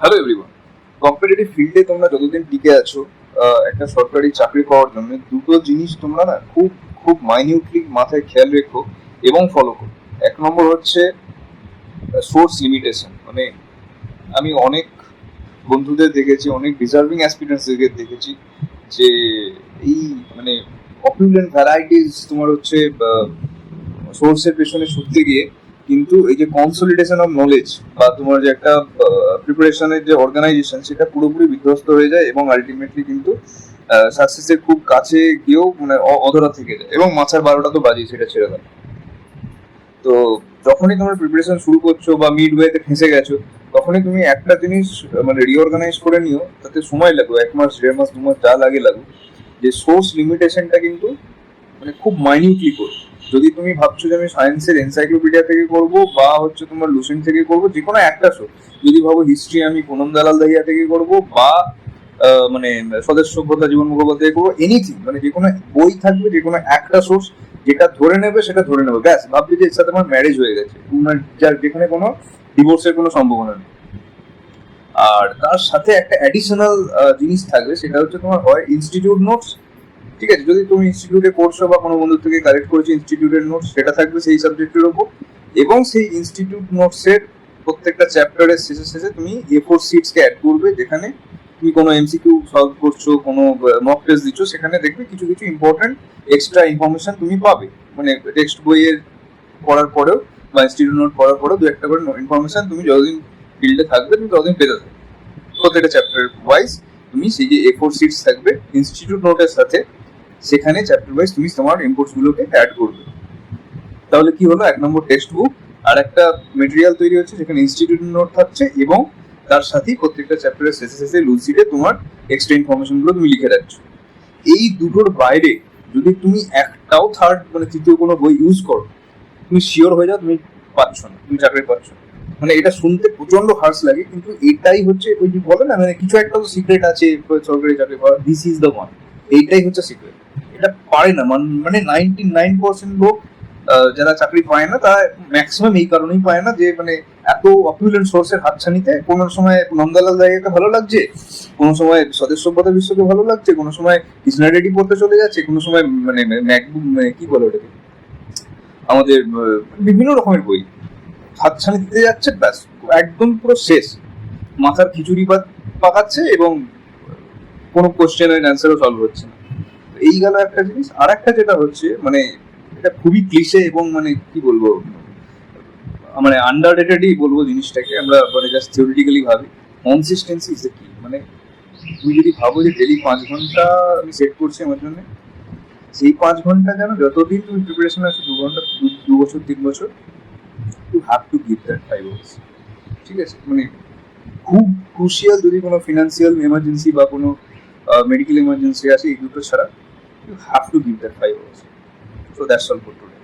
Hello everyone. Competitive ফিল্ডে তোমরা যতদিন টিকে আছো, একটা সরকারি চাকরি পাওয়ার জন্য দুটো জিনিস তোমরা না খুব খুব মাইনিউটলি মাথায় খেয়াল রেখো এবং ফলো করো। এক নম্বর হচ্ছে সোর্স লিমিটেশন। মানে আমি অনেক বন্ধুদের দেখেছি, অনেক ডিজার্ভিং অ্যাসপিরেন্টসদের দেখেছি যে এই মানে অপিউলেন্ট ভ্যারাইটিস তোমার হচ্ছে সোর্সের পেছনে ছুটতে গিয়ে কিন্তু এই যে কনসলিডেশন অফ নলেজ বা তোমার যে একটা প্রিপারেশনের যে অর্গানাইজেশন, সেটা পুরোপুরি বিধ্বস্ত হয়ে যায় এবং আলটিমেটলি কিন্তু সাকসেসের খুব কাছে গিয়েও মানে অধরা থেকে যায় এবং মাথার 12টা তো বাজেই, সেটা ছেড়ে দেয়। তো যখনই তোমার প্রিপারেশন শুরু করছো বা মিড ওয়েতে ফেঁসে গেছো, তখনই তুমি একটা জিনিস মানে রিঅর্গানাইজ করে নিও। তাতে সময় লাগবে, 1 মাস 1.5 মাস 2 মাস যা লাগে লাগুক, যে সোর্স লিমিটেশনটা কিন্তু মানে খুব মাইনিউটলি করো। যদি তুমি ভাবছো যে আমি সায়েন্সের এনসাইক্লোপিডিয়া থেকে করব বা হচ্ছে তোমার লুসেন্ট থেকে করব, যে কোনো একটা শো। যদি ভাবো হিস্ট্রি আমি পুনম দালাল দাহিয়া থেকে করব বা মানে স্বদেশ সভ্যতা জীবন মুখোপাধ্যায় থেকে করবো, এনিথিং মানে যে কোনো বই থাকবে, যে কোনো একটা সোর্স যেটা ধরে নেবে সেটা ধরে নেবে, ব্যাস। ভাববে যে এর সাথে আমার ম্যারেজ হয়ে গেছে, যার যেখানে কোনো ডিভোর্সের কোনো সম্ভাবনা নেই। আর তার সাথে একটা অ্যাডিশনাল জিনিস থাকবে, সেটা হচ্ছে তোমার হয় ইনস্টিটিউট নোটস। ঠিক আছে, যদি তুমি ইনস্টিটিউটে করছো বা কোনো বন্ধু থেকে কালেক্ট করেছো ইনস্টিটিউটের নোটস, সেটা থাকবে সেই সাবজেক্টের উপর। এবং সেই ইনস্টিটিউট নোটসের প্রত্যেকটা চ্যাপ্টারের শেষে শেষে তুমি A4 শিটসকে অ্যাড করবে, যেখানে তুমি কোনো এমসিকিউ সলভ করছো, কোনো মক টেস্ট দিচ্ছ, সেখানে দেখবে কিছু কিছু ইম্পর্টেন্ট এক্সট্রা ইনফরমেশন তুমি পাবে। মানে টেক্সট বইয়ের পড়ার পরেও বা ইনস্টিটিউট নোট পড়ার পরেও দু একটা করে ইনফরমেশন তুমি যতদিন ফিল্ডে থাকবে তুমি ততদিন পেতে থাকবে। প্রত্যেকটা চ্যাপ্টার ওয়াইজ তুমি সেই যে A4 শিটস থাকবে ইনস্টিটিউট নোটের সাথে, সেখানে চ্যাপ্টার ওয়াইজ তুমি তোমার ইনপুটস গুলোকে অ্যাড করবে। তাহলে কি হলো, 1 নম্বর টেক্সট বুক আর একটা মেটেরিয়াল তৈরি হচ্ছে, যেখানে ইনস্টিটিউট নোট থাকছে এবং তার সাথেই প্রত্যেকটা চ্যাপ্টারের শেষে শেষে লুসিডে তোমার এক্সট্রা ইনফরমেশন গুলো তুমি লিখে রাখছ। এই দুটোর বাইরে যদি তুমি একটাও থার্ড মানে তৃতীয় কোনো বই ইউজ করো, তুমি শিওর হয়ে যাও তুমি পাচ্ছ না, তুমি চাকরি পাচ্ছ না। মানে এটা শুনতে প্রচন্ড হার্স লাগে, কিন্তু এটাই হচ্ছে ওই যে বলে না, মানে কিছু একটা তো সিক্রেট আছে সরকারি চাকরি পাওয়ার, দিস ইজ দ্য ওয়ান। এইটাই হচ্ছে সিক্রেট। এটা পারে না মানে 99% লোক যারা চাকরি পায় না, তারা ম্যাক্সিমাম এই কারণেই পায় না যে মানে এত অপিউলেন্ট সোর্সের হাতছানিতে কোনো সময় নন্দলাল জায়গাটা ভালো লাগছে, কোনো সময় স্বদেশ সভ্যতা বিশ্বকে ভালো লাগছে, কোনো সময় কৃষ্ণা রেড্ডি পড়তে চলে যাচ্ছে, কোনো সময় মানে ম্যাকবুক কি বলে ওটাকে, আমাদের বিভিন্ন রকমের বই হাতছানি দিতে যাচ্ছে, ব্যাস একদম পুরো শেষ, মাথার খিচুড়ি পাকাচ্ছে এবং কোনো কোশ্চেনের অ্যান্সারও সলভ হচ্ছে না। এই গেল একটা জিনিস। আর একটা যেটা হচ্ছে মানে এটা খুবই ক্লিশে এবং মানে কি বলবো, মানে আন্ডার রেটেডই বলবো জিনিসটাকে, আমরা মানে জাস্ট থিওরিটিক্যালি ভাবি। কনসিস্টেন্সি ইজ দ্য কি। মানে তুমি যদি ভাবো যে ডেলি 5 ঘন্টা আমি সেট করছি আমার জন্য, সেই 5 ঘন্টা যেন যতদিন তুমি প্রিপারেশন আছো, 2 ঘন্টা, 2 বছর 3 বছর, you have to give that 5 hours. ঠিক আছে, মানে খুব ক্রুশিয়াল যদি কোনো ফিনান্সিয়াল এমার্জেন্সি বা কোনো মেডিকেল এমার্জেন্সি আছে, এই দুটো ছাড়া you have to give that 5 hours. So that's all for today.